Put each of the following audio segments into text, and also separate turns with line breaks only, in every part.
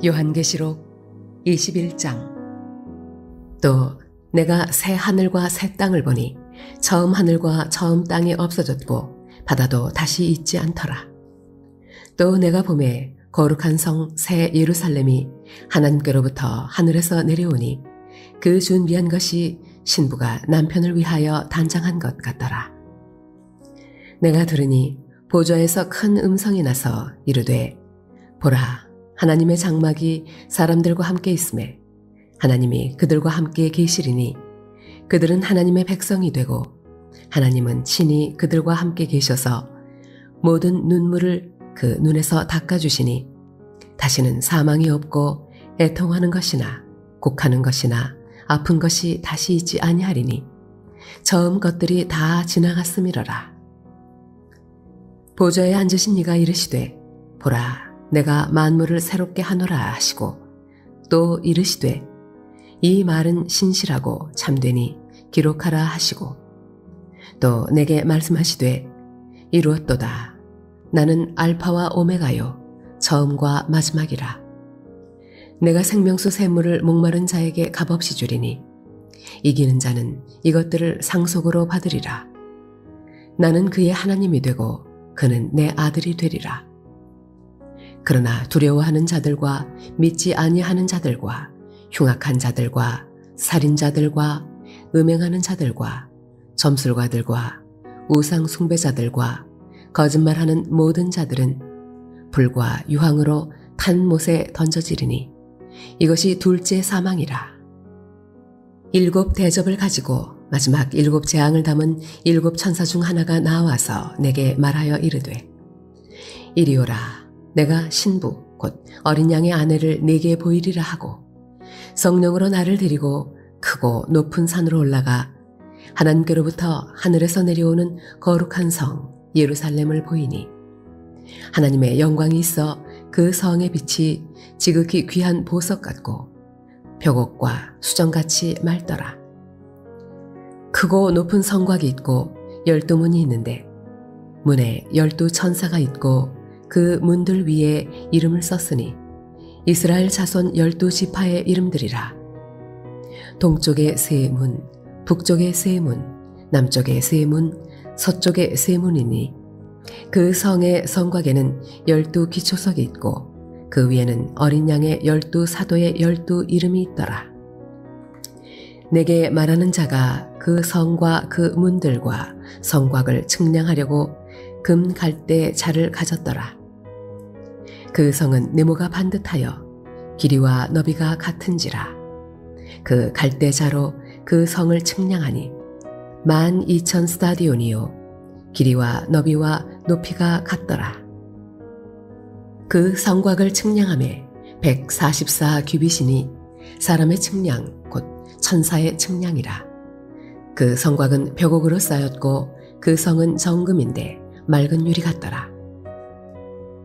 요한계시록 21장. 또 내가 새 하늘과 새 땅을 보니 처음 하늘과 처음 땅이 없어졌고 바다도 다시 있지 않더라. 또 내가 보매 거룩한 성 새 예루살렘이 하나님께로부터 하늘에서 내려오니 그 준비한 것이 신부가 남편을 위하여 단장한 것 같더라. 내가 들으니 보좌에서 큰 음성이 나서 이르되, 보라, 하나님의 장막이 사람들과 함께 있음에 하나님이 그들과 함께 계시리니 그들은 하나님의 백성이 되고 하나님은 친히 그들과 함께 계셔서 모든 눈물을 그 눈에서 닦아주시니 다시는 사망이 없고 애통하는 것이나 곡하는 것이나 아픈 것이 다시 있지 아니하리니 처음 것들이 다 지나갔음이러라. 보좌에 앉으신 이가 이르시되, 보라, 내가 만물을 새롭게 하노라 하시고 또 이르시되, 이 말은 신실하고 참되니 기록하라 하시고 또 내게 말씀하시되, 이루었도다. 나는 알파와 오메가요 처음과 마지막이라. 내가 생명수 샘물을 목마른 자에게 값없이 주리니 이기는 자는 이것들을 상속으로 받으리라. 나는 그의 하나님이 되고 그는 내 아들이 되리라. 그러나 두려워하는 자들과 믿지 아니하는 자들과 흉악한 자들과 살인자들과 음행하는 자들과 점술가들과 우상 숭배자들과 거짓말하는 모든 자들은 불과 유황으로 탄 못에 던져지리니 이것이 둘째 사망이라. 7 대접을 가지고 마지막 7 재앙을 담은 7 천사 중 하나가 나와서 내게 말하여 이르되, 이리 오라. 내가 신부 곧 어린 양의 아내를 네게 보이리라 하고 성령으로 나를 데리고 크고 높은 산으로 올라가 하나님께로부터 하늘에서 내려오는 거룩한 성 예루살렘을 보이니 하나님의 영광이 있어 그 성의 빛이 지극히 귀한 보석 같고 벽옥과 수정같이 맑더라. 크고 높은 성곽이 있고 12문이 있는데 문에 12 천사가 있고 그 문들 위에 이름을 썼으니 이스라엘 자손 12 지파의 이름들이라. 동쪽에 세 문, 북쪽에 세 문, 남쪽에 세 문, 서쪽에 세 문이니 그 성의 성곽에는 12 기초석이 있고 그 위에는 어린 양의 12 사도의 12 이름이 있더라. 내게 말하는 자가 그 성과 그 문들과 성곽을 측량하려고 금 갈대 자를 가졌더라. 그 성은 네모가 반듯하여 길이와 너비가 같은지라. 그 갈대 자로 그 성을 측량하니 12,000 스타디온이요 길이와 너비와 높이가 같더라. 그 성곽을 측량함에 144 규빗이니 사람의 측량 곧 천사의 측량이라. 그 성곽은 벽옥으로 쌓였고 그 성은 정금인데 맑은 유리 같더라.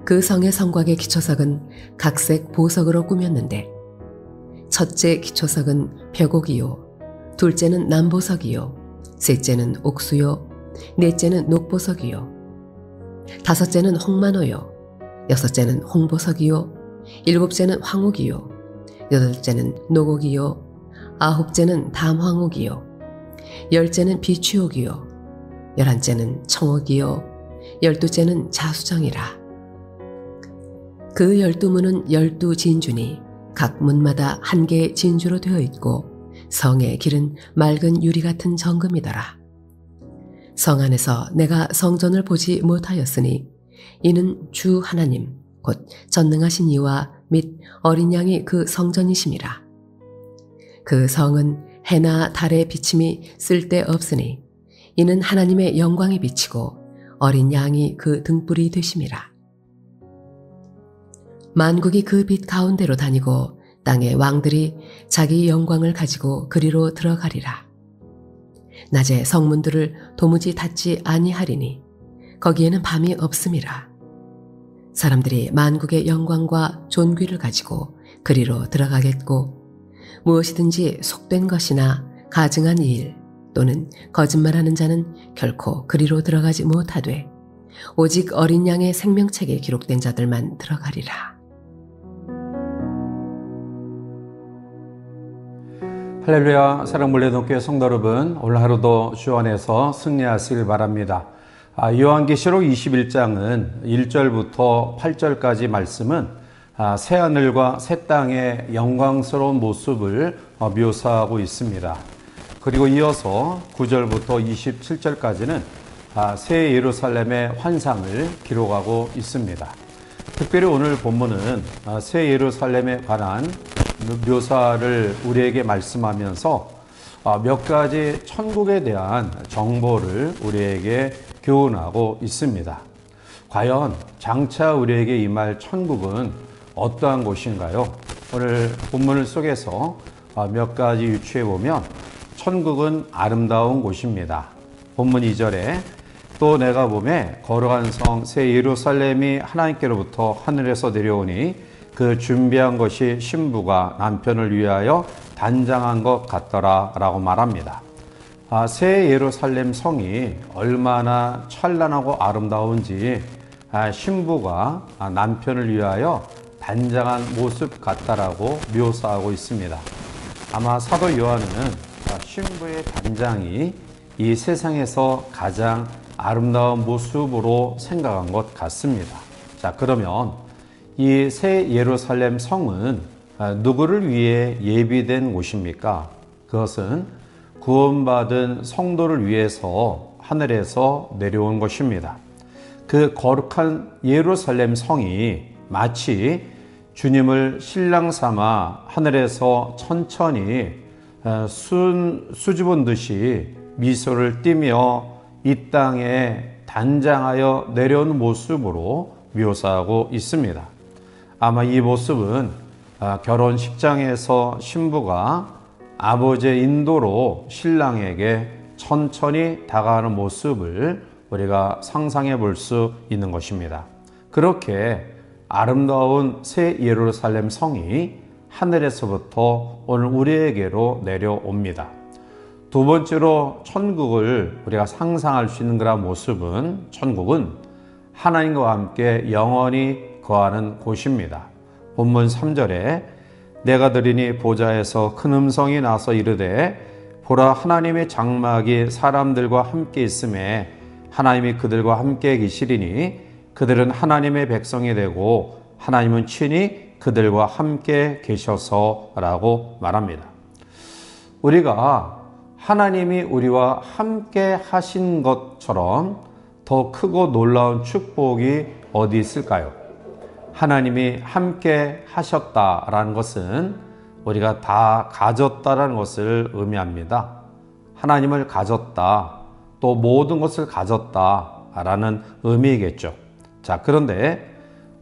그 성의 성곽의 기초석은 각색 보석으로 꾸몄는데 첫째 기초석은 벽옥이요 둘째는 남보석이요 셋째는 옥수요 넷째는 녹보석이요 다섯째는 홍만호요 여섯째는 홍보석이요 일곱째는 황옥이요 여덟째는 노곡이요 아홉째는 담황옥이요 열째는 비취옥이요 열한째는 청옥이요 열두째는 자수정이라. 그 12문은 12 진주니 각 문마다 한 개의 진주로 되어 있고 성의 길은 맑은 유리 같은 정금이더라. 성 안에서 내가 성전을 보지 못하였으니 이는 주 하나님 곧 전능하신 이와 및 어린 양이 그 성전이심이라. 그 성은 해나 달의 비침이 쓸데없으니 이는 하나님의 영광이 비치고 어린 양이 그 등불이 되심이라. 만국이 그 빛 가운데로 다니고 땅의 왕들이 자기 영광을 가지고 그리로 들어가리라. 낮에 성문들을 도무지 닫지 아니하리니 거기에는 밤이 없음이라. 사람들이 만국의 영광과 존귀를 가지고 그리로 들어가겠고 무엇이든지 속된 것이나 가증한 일 또는 거짓말하는 자는 결코 그리로 들어가지 못하되 오직 어린 양의 생명책에 기록된 자들만 들어가리라.
할렐루야, 사랑물레동교회 성도 여러분, 오늘 하루도 주 안에서 승리하시길 바랍니다. 요한계시록 21장은 1절부터 8절까지 말씀은 새하늘과 새 땅의 영광스러운 모습을 묘사하고 있습니다. 그리고 이어서 9절부터 27절까지는 새 예루살렘의 환상을 기록하고 있습니다. 특별히 오늘 본문은 새 예루살렘에 관한 묘사를 우리에게 말씀하면서 몇 가지 천국에 대한 정보를 우리에게 교훈하고 있습니다. 과연 장차 우리에게 임할 천국은 어떠한 곳인가요? 오늘 본문 속에서 몇 가지 유추해 보면 천국은 아름다운 곳입니다. 본문 2절에 또 내가 보매 거룩한 성 새 예루살렘이 하나님께로부터 하늘에서 내려오니 그 준비한 것이 신부가 남편을 위하여 단장한 것 같더라 라고 말합니다. 새 예루살렘 성이 얼마나 찬란하고 아름다운지 신부가 남편을 위하여 단장한 모습 같다라고 묘사하고 있습니다. 아마 사도 요한은 신부의 단장이 이 세상에서 가장 아름다운 모습으로 생각한 것 같습니다. 자, 그러면 이 새 예루살렘 성은 누구를 위해 예비된 곳입니까? 그것은 구원받은 성도를 위해서 하늘에서 내려온 것입니다. 그 거룩한 예루살렘 성이 마치 주님을 신랑 삼아 하늘에서 천천히 수줍은 듯이 미소를 띠며 이 땅에 단장하여 내려온 모습으로 묘사하고 있습니다. 아마 이 모습은 결혼식장에서 신부가 아버지의 인도로 신랑에게 천천히 다가가는 모습을 우리가 상상해 볼 수 있는 것입니다. 그렇게 아름다운 새 예루살렘 성이 하늘에서부터 오늘 우리에게로 내려옵니다. 두 번째로 천국을 우리가 상상할 수 있는 그런 모습은 천국은 하나님과 함께 영원히 거하는 곳입니다. 본문 3절에 내가 들으니 보좌에서 큰 음성이 나서 이르되 보라 하나님의 장막이 사람들과 함께 있음에 하나님이 그들과 함께 계시리니 그들은 하나님의 백성이 되고 하나님은 친히 그들과 함께 계셔서 라고 말합니다. 우리가 하나님이 우리와 함께 하신 것처럼 더 크고 놀라운 축복이 어디 있을까요? 하나님이 함께 하셨다라는 것은 우리가 다 가졌다라는 것을 의미합니다. 하나님을 가졌다, 또 모든 것을 가졌다라는 의미이겠죠. 자, 그런데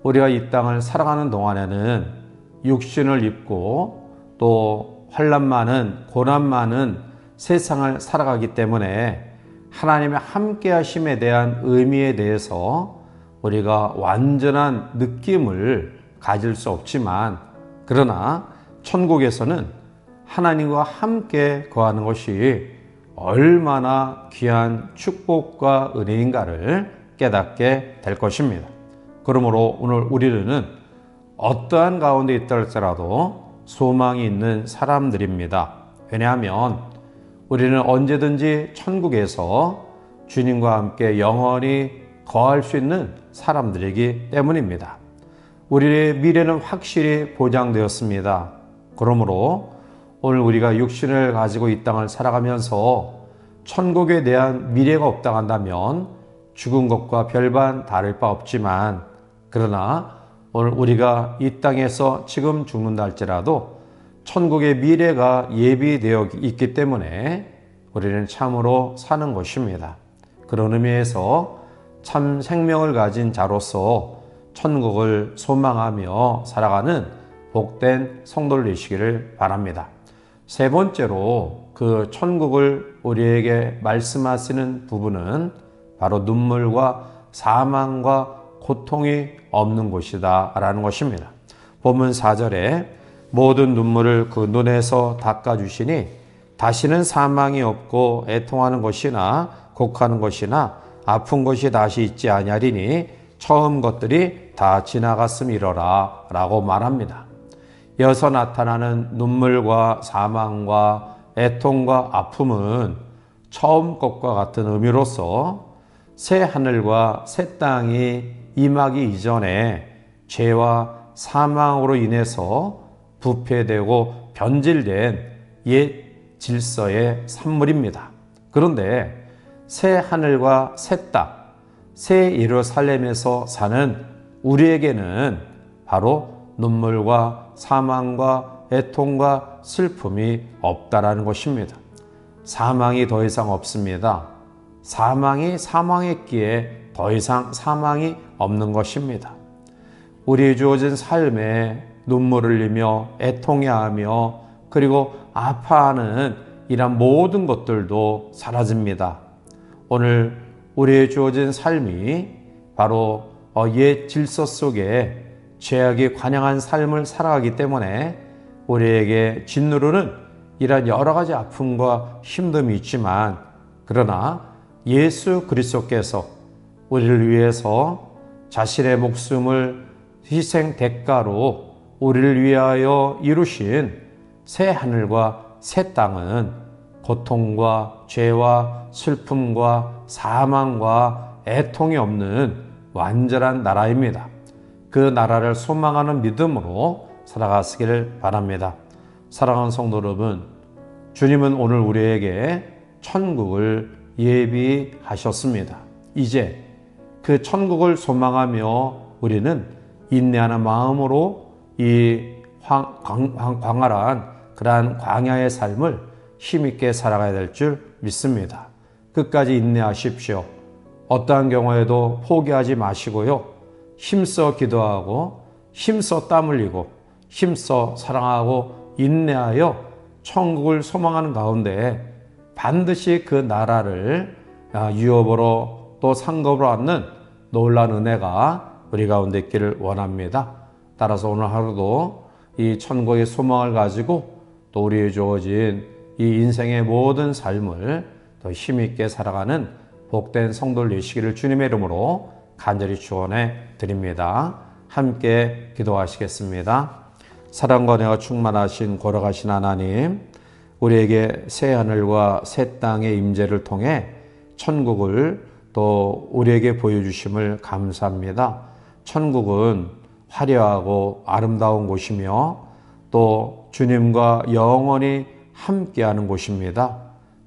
우리가 이 땅을 살아가는 동안에는 육신을 입고 또 환난 많은 고난 많은 세상을 살아가기 때문에 하나님의 함께 하심에 대한 의미에 대해서 우리가 완전한 느낌을 가질 수 없지만, 그러나 천국에서는 하나님과 함께 거하는 것이 얼마나 귀한 축복과 은혜인가를 깨닫게 될 것입니다. 그러므로 오늘 우리는 어떠한 가운데 있다 할지라도 소망이 있는 사람들입니다. 왜냐하면 우리는 언제든지 천국에서 주님과 함께 영원히 거할 수 있는 사람들이기 때문입니다. 우리의 미래는 확실히 보장되었습니다. 그러므로 오늘 우리가 육신을 가지고 이 땅을 살아가면서 천국에 대한 미래가 없다 한다면 죽은 것과 별반 다를 바 없지만, 그러나 오늘 우리가 이 땅에서 지금 죽는다 할지라도 천국의 미래가 예비되어 있기 때문에 우리는 참으로 사는 것입니다. 그런 의미에서 참 생명을 가진 자로서 천국을 소망하며 살아가는 복된 성도들 되시기를 바랍니다. 세 번째로 그 천국을 우리에게 말씀하시는 부분은 바로 눈물과 사망과 고통이 없는 곳이다 라는 것입니다. 본문 4절에 모든 눈물을 그 눈에서 닦아주시니 다시는 사망이 없고 애통하는 것이나 곡하는 것이나 아픈 것이 다시 있지 아니하리니 처음 것들이 다 지나갔음이로라 라고 말합니다. 이어서 나타나는 눈물과 사망과 애통과 아픔은 처음 것과 같은 의미로서 새 하늘과 새 땅이 임하기 이전에 죄와 사망으로 인해서 부패되고 변질된 옛 질서의 산물입니다. 그런데 새 하늘과 새 땅, 새 예루살렘에서 사는 우리에게는 바로 눈물과 사망과 애통과 슬픔이 없다라는 것입니다. 사망이 더 이상 없습니다. 사망이 사망했기에 더 이상 사망이 없는 것입니다. 우리에 주어진 삶에 눈물을 흘리며 애통해하며 그리고 아파하는 이런 모든 것들도 사라집니다. 오늘 우리에 주어진 삶이 바로 옛 질서 속에 죄악이 관영한 삶을 살아가기 때문에 우리에게 짓누르는 이런 여러 가지 아픔과 힘듦이 있지만, 그러나 예수 그리스도께서 우리를 위해서 자신의 목숨을 희생 대가로 우리를 위하여 이루신 새 하늘과 새 땅은 고통과 죄와 슬픔과 사망과 애통이 없는 완전한 나라입니다. 그 나라를 소망하는 믿음으로 살아가시기를 바랍니다. 사랑하는 성도 여러분, 주님은 오늘 우리에게 천국을 예비하셨습니다. 이제 그 천국을 소망하며 우리는 인내하는 마음으로 이 광활한 그러한 광야의 삶을 힘있게 살아가야 될 줄 믿습니다. 끝까지 인내하십시오. 어떠한 경우에도 포기하지 마시고요. 힘써 기도하고 힘써 땀 흘리고 힘써 사랑하고 인내하여 천국을 소망하는 가운데 반드시 그 나라를 유업으로 또 상급으로 얻는 놀라운 은혜가 우리 가운데 있기를 원합니다. 따라서 오늘 하루도 이 천국의 소망을 가지고 또 우리에 주어진 이 인생의 모든 삶을 더 힘있게 살아가는 복된 성도를 되시기를 주님의 이름으로 간절히 축원해 드립니다. 함께 기도하시겠습니다. 사랑과 은혜가 충만하신 거룩하신 하나님, 우리에게 새 하늘과 새 땅의 임재를 통해 천국을 또 우리에게 보여주심을 감사합니다. 천국은 화려하고 아름다운 곳이며 또 주님과 영원히 함께하는 곳입니다.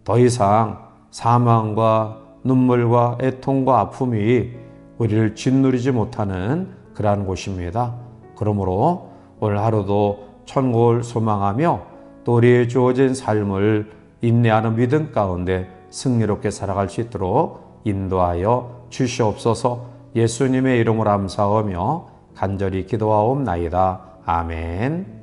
더 이상 사망과 눈물과 애통과 아픔이 우리를 짓누르지 못하는 그러한 곳입니다. 그러므로 오늘 하루도 천국을 소망하며 또 우리의 주어진 삶을 인내하는 믿음 가운데 승리롭게 살아갈 수 있도록 인도하여 주시옵소서. 예수님의 이름으로 감사하며 간절히 기도하옵나이다. 아멘.